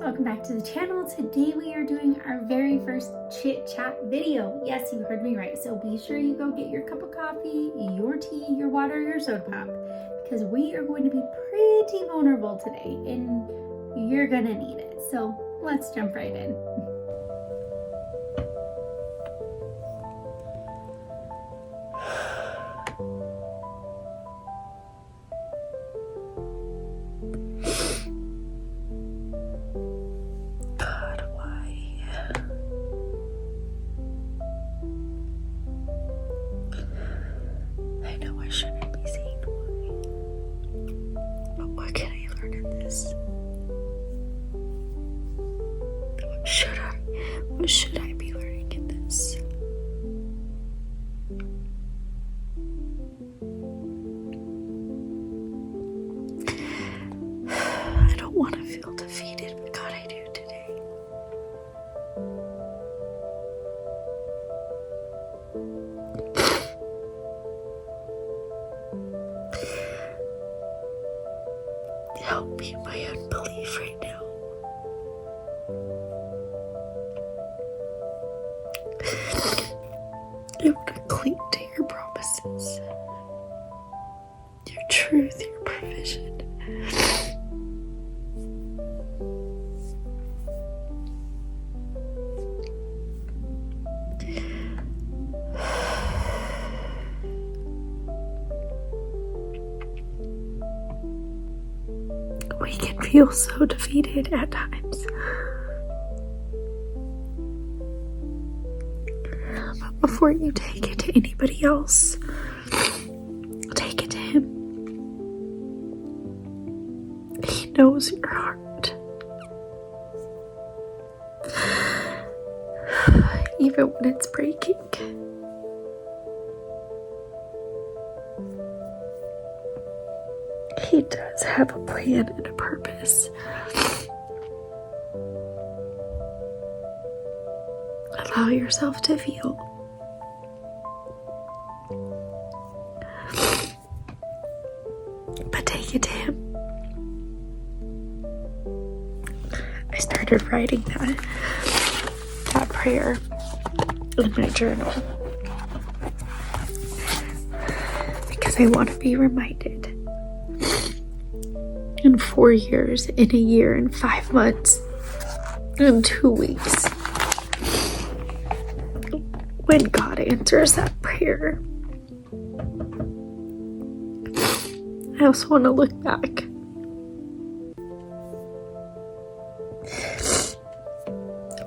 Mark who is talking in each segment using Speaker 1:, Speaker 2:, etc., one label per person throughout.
Speaker 1: welcome back to the channel. Today we are doing our very first chit chat video. Yes, you heard me right. So be sure you go get your cup of coffee, your tea, your water, your soda pop, because we are going to be pretty vulnerable today and you're gonna need it. So let's jump right in.
Speaker 2: What should I be learning in this? I don't want to feel defeated, but God, I do today. Help me in my unbelief right now. I want to cling to your promises, your truth, your provision. We can feel so defeated at times. Before you take it to anybody else, take it to Him. He knows your heart. Even when it's breaking. He does have a plan and a purpose. Allow yourself to feel. But take it to Him. I started writing that prayer in my journal because I want to be reminded in 4 years, in a year, in 5 months, in 2 weeks, when God answers that prayer. I also want to look back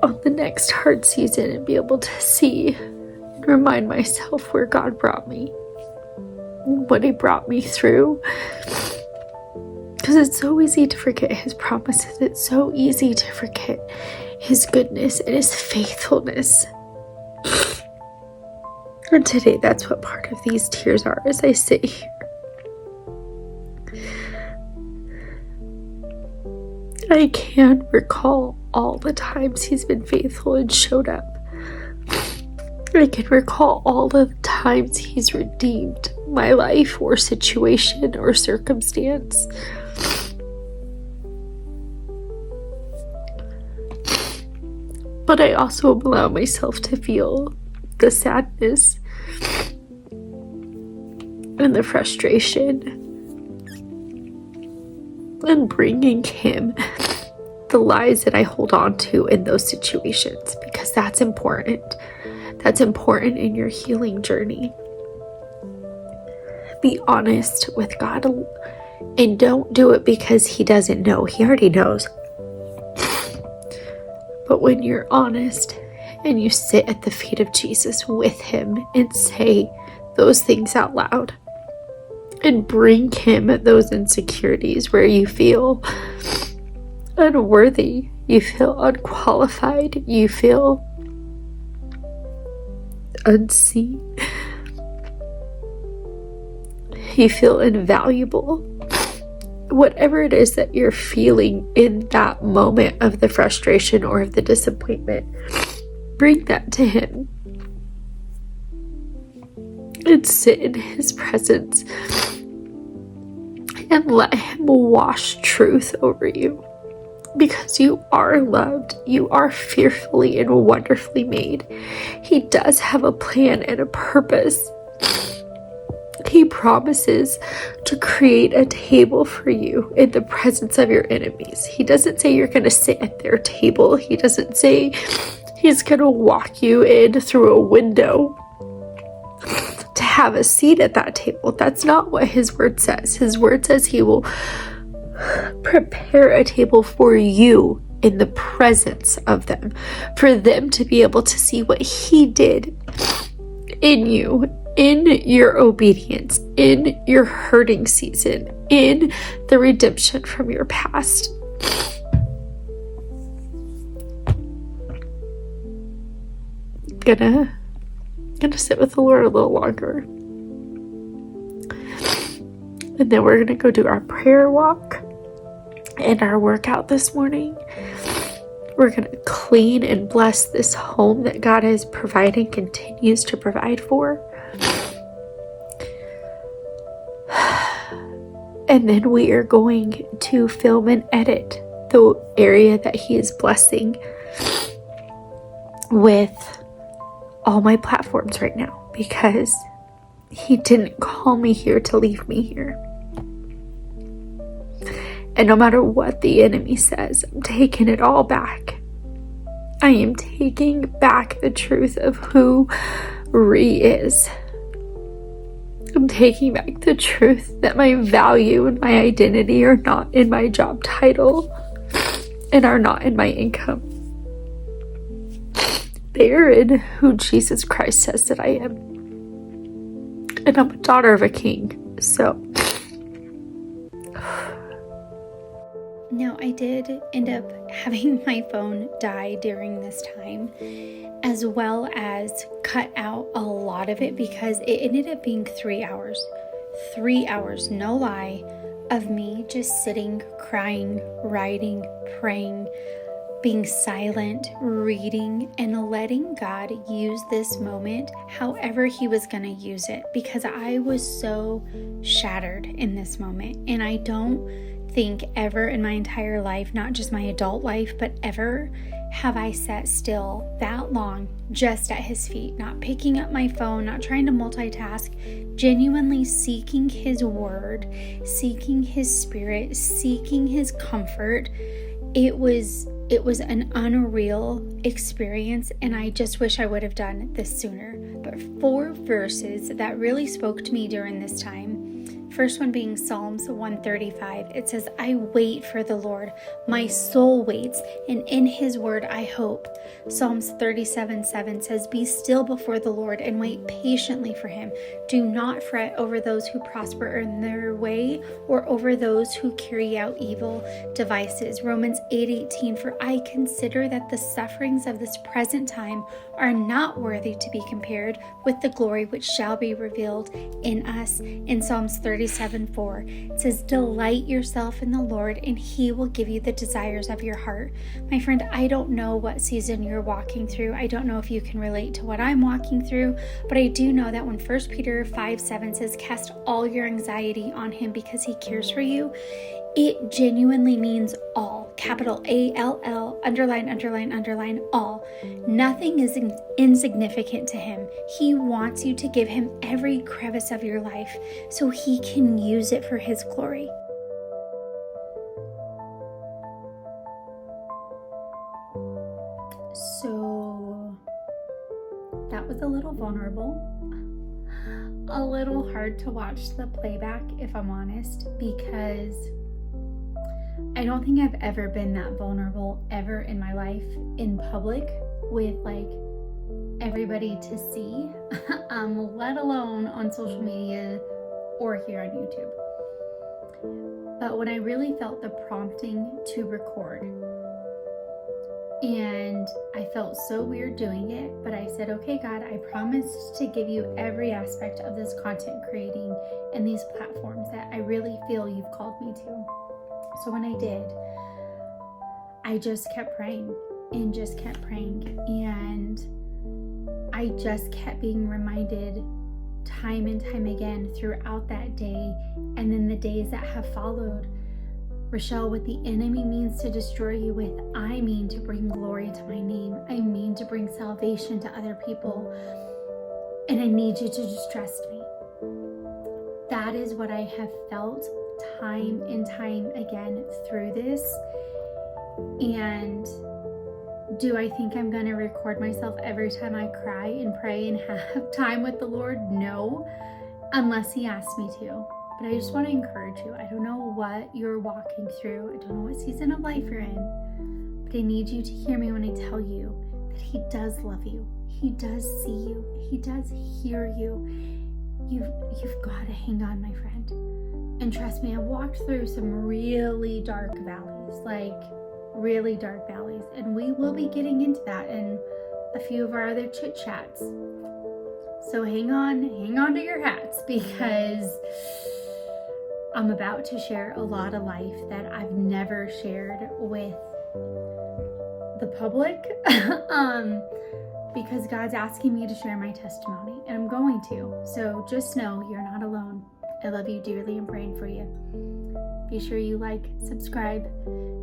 Speaker 2: on the next hard season and be able to see and remind myself where God brought me, what He brought me through. Because it's so easy to forget His promises. It's so easy to forget His goodness and His faithfulness. And today, that's what part of these tears are as I sit here. I can recall all the times He's been faithful and showed up. I can recall all the times He's redeemed my life or situation or circumstance. But I also allow myself to feel the sadness and the frustration and bringing Him the lies that I hold on to in those situations, because that's important. That's important in your healing journey. Be honest with God and don't do it because He doesn't know. He already knows. But when you're honest and you sit at the feet of Jesus with Him and say those things out loud and bring Him those insecurities where you feel unworthy, you feel unqualified, you feel unseen, you feel invaluable. Whatever it is that you're feeling in that moment of the frustration or of the disappointment, bring that to Him and sit in His presence and let Him wash truth over you. because you are loved. You are fearfully and wonderfully made. He does have a plan and a purpose. He promises to create a table for you in the presence of your enemies. He doesn't say you're going to sit at their table. He doesn't say he's going to walk you in through a window to have a seat at that table. That's not what his word says. His word says he will prepare a table for you in the presence of them, for them to be able to see what he did in you, in your obedience, in your hurting season, in the redemption from your past. Gonna sit with the Lord a little longer. And then we're gonna go do our prayer walk and our workout this morning. We're going to clean and bless this home that God is providing, continues to provide for. And then we are going to film and edit the area that he is blessing with all my platforms right now, because he didn't call me here to leave me here. And no matter what the enemy says, I'm taking it all back. I am taking back the truth of who Ree is. I'm taking back the truth that my value and my identity are not in my job title and are not in my income. They are in who Jesus Christ says that I am. And I'm a daughter of a king. So
Speaker 1: now, I did end up having my phone die during this time, as well as cut out a lot of it, because it ended up being 3 hours. 3 hours, no lie, of me just sitting, crying, writing, praying, being silent, reading, and letting God use this moment however he was going to use it, because I was so shattered in this moment. And I don't think ever in my entire life, not just my adult life, but ever have I sat still that long just at his feet, not picking up my phone, not trying to multitask, genuinely seeking his word, seeking his spirit, seeking his comfort. It was an unreal experience, and I just wish I would have done this sooner. But 4 verses that really spoke to me during this time. First one being Psalms 135. It says, I wait for the Lord. My soul waits, and in his word I hope. Psalms 37:7 says, be still before the Lord and wait patiently for him. Do not fret over those who prosper in their way, or over those who carry out evil devices. Romans 8:18, for I consider that the sufferings of this present time are not worthy to be compared with the glory which shall be revealed in us. In Psalms 37:4, it says, delight yourself in the Lord, and he will give you the desires of your heart. My friend, I don't know what season you're walking through. I don't know if you can relate to what I'm walking through, but I do know that when 1 Peter 5:7 says, cast all your anxiety on him because he cares for you, it genuinely means all. Capital A-L-L, underline, underline, underline, all. Nothing is insignificant to him. He wants you to give him every crevice of your life so he can use it for his glory. So that was a little vulnerable, a little hard to watch the playback, if I'm honest, because I don't think I've ever been that vulnerable ever in my life in public with like everybody to see, let alone on social media or here on YouTube. But when I really felt the prompting to record, and I felt so weird doing it, but I said, okay, God, I promised to give you every aspect of this content creating and these platforms that I really feel you've called me to. So when I did, I just kept praying and just kept praying, and I just kept being reminded time and time again throughout that day and then the days that have followed Rochelle, what the enemy means to destroy you with, I mean to bring glory to my name. I mean to bring salvation to other people. And I need you to just trust me. That is what I have felt time and time again through this. And do I think I'm going to record myself every time I cry and pray and have time with the Lord? No, unless He asks me to. But I just want to encourage you. I don't know what you're walking through. I don't know what season of life you're in. But I need you to hear me when I tell you that He does love you. He does see you. He does hear you. You've got to hang on, my friend. And trust me, I've walked through some really dark valleys, like really dark valleys. And we will be getting into that in a few of our other chit chats. So hang on to your hats, because I'm about to share a lot of life that I've never shared with the public. Because God's asking me to share my testimony, and I'm going to. So just know you're not alone. I love you dearly and praying for you. Be sure you like, subscribe,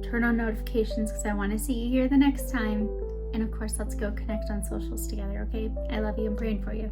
Speaker 1: turn on notifications, because I want to see you here the next time. And of course, let's go connect on socials together, okay? I love you and praying for you.